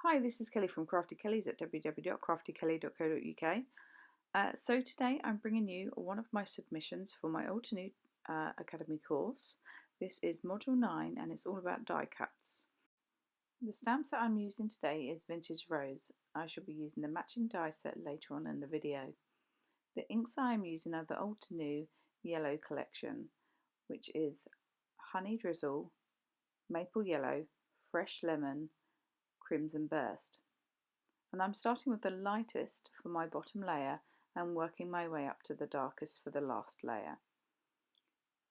Hi, this is Kelly from Crafty Kellys at www.craftykelly.co.uk. So today I'm bringing you one of my submissions for my Altenew Academy course. This is Module 9 and it's all about die cuts. The stamps that I'm using today is Vintage Rose. I shall be using the matching die set later on in the video. The inks I'm using are the Altenew Yellow collection, which is Honey Drizzle, Maple Yellow, Fresh Lemon, Crimson Burst. And I'm starting with the lightest for my bottom layer and working my way up to the darkest for the last layer.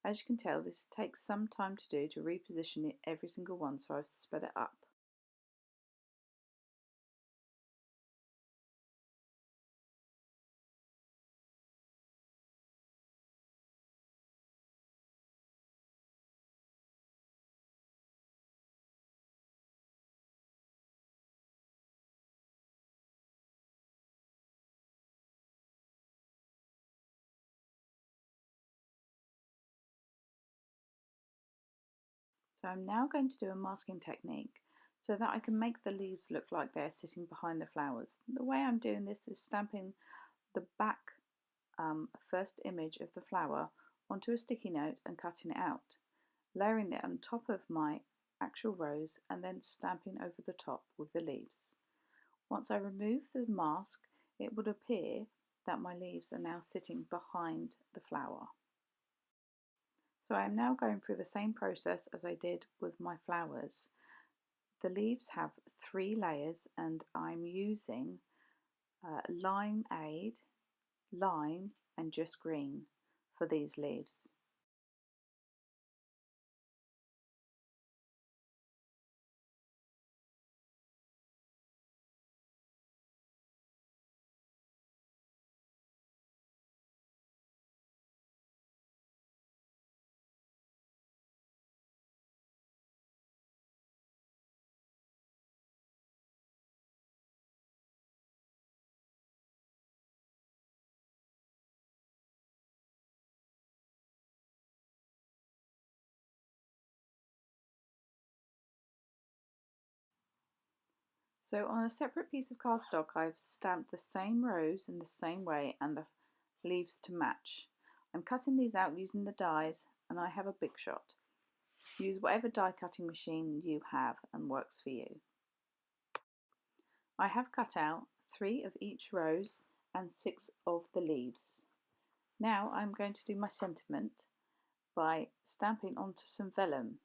As you can tell, this takes some time to do to reposition it every single one, so I've sped it up. So I'm now going to do a masking technique so that I can make the leaves look like they're sitting behind the flowers. The way I'm doing this is stamping the back first image of the flower onto a sticky note and cutting it out, layering it on top of my actual rose and then stamping over the top with the leaves. Once I remove the mask, it would appear that my leaves are now sitting behind the flower. So I am now going through the same process as I did with my flowers. The leaves have 3 layers and I'm using Limeade, Lime and Just Green for these leaves. So on a separate piece of cardstock I've stamped the same rose in the same way and the leaves to match. I'm cutting these out using the dies and I have a Big Shot. Use whatever die cutting machine you have and works for you. I have cut out 3 of each rose and 6 of the leaves. Now I'm going to do my sentiment by stamping onto some vellum.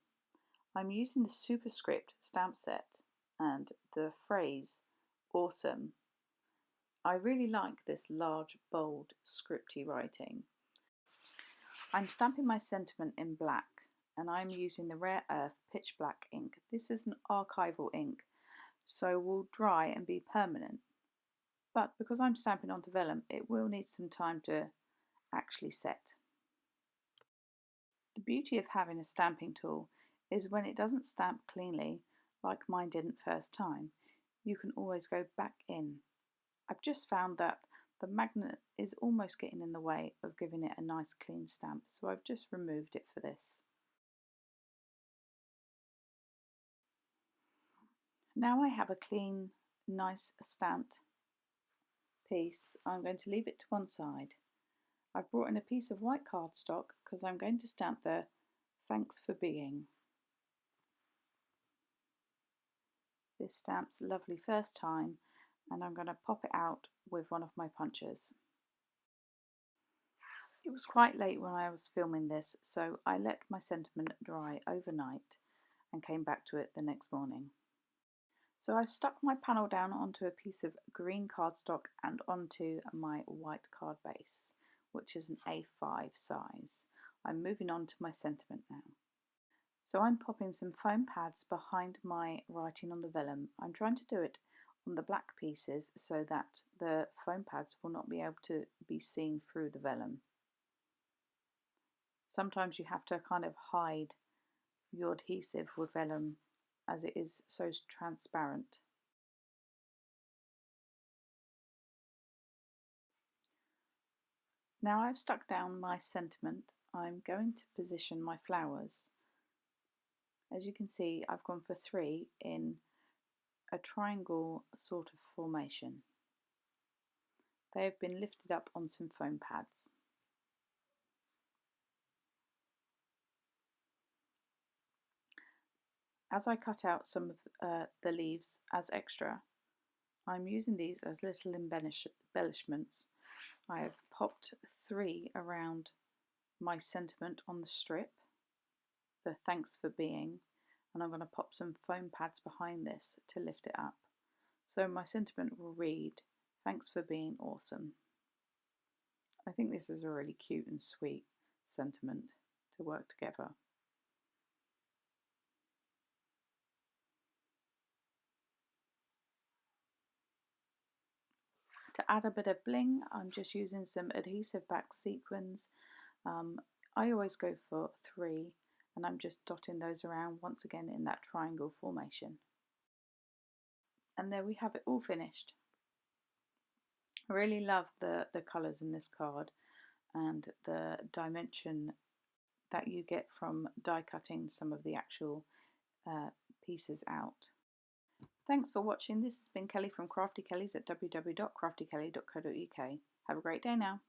I'm using the superscript stamp set and the phrase awesome. I really like this large, bold, scripty writing. I'm stamping my sentiment in black and I'm using the Rare Earth Pitch Black ink. This is an archival ink, so will dry and be permanent. But because I'm stamping onto vellum, it will need some time to actually set. The beauty of having a stamping tool is when it doesn't stamp cleanly, like mine didn't first time, you can always go back in. I've just found that the magnet is almost getting in the way of giving it a nice clean stamp, so I've just removed it for this. Now I have a clean, nice stamped piece. I'm going to leave it to one side. I've brought in a piece of white cardstock because I'm going to stamp the thanks for being. This stamp's lovely first time and I'm going to pop it out with one of my punchers. It was quite late when I was filming this, so I let my sentiment dry overnight and came back to it the next morning. So I've stuck my panel down onto a piece of green cardstock and onto my white card base, which is an A5 size. I'm moving on to my sentiment now. So I'm popping some foam pads behind my writing on the vellum. I'm trying to do it on the black pieces so that the foam pads will not be able to be seen through the vellum. Sometimes you have to kind of hide your adhesive with vellum as it is so transparent. Now I've stuck down my sentiment, I'm going to position my flowers. As you can see, I've gone for 3 in a triangle sort of formation. They have been lifted up on some foam pads. As I cut out some of the leaves as extra, I'm using these as little embellishments. I have popped 3 around my sentiment on the strip, the thanks for being, and I'm going to pop some foam pads behind this to lift it up. So my sentiment will read, "Thanks for being awesome." I think this is a really cute and sweet sentiment to work together. To add a bit of bling, I'm just using some adhesive back sequins. I always go for 3, and I'm just dotting those around once again in that triangle formation. And there we have it all finished. I really love the colours in this card and the dimension that you get from die cutting some of the actual pieces out. Thanks for watching. This has been Kelly from Crafty Kellys at www.craftykelly.co.uk. Have a great day now.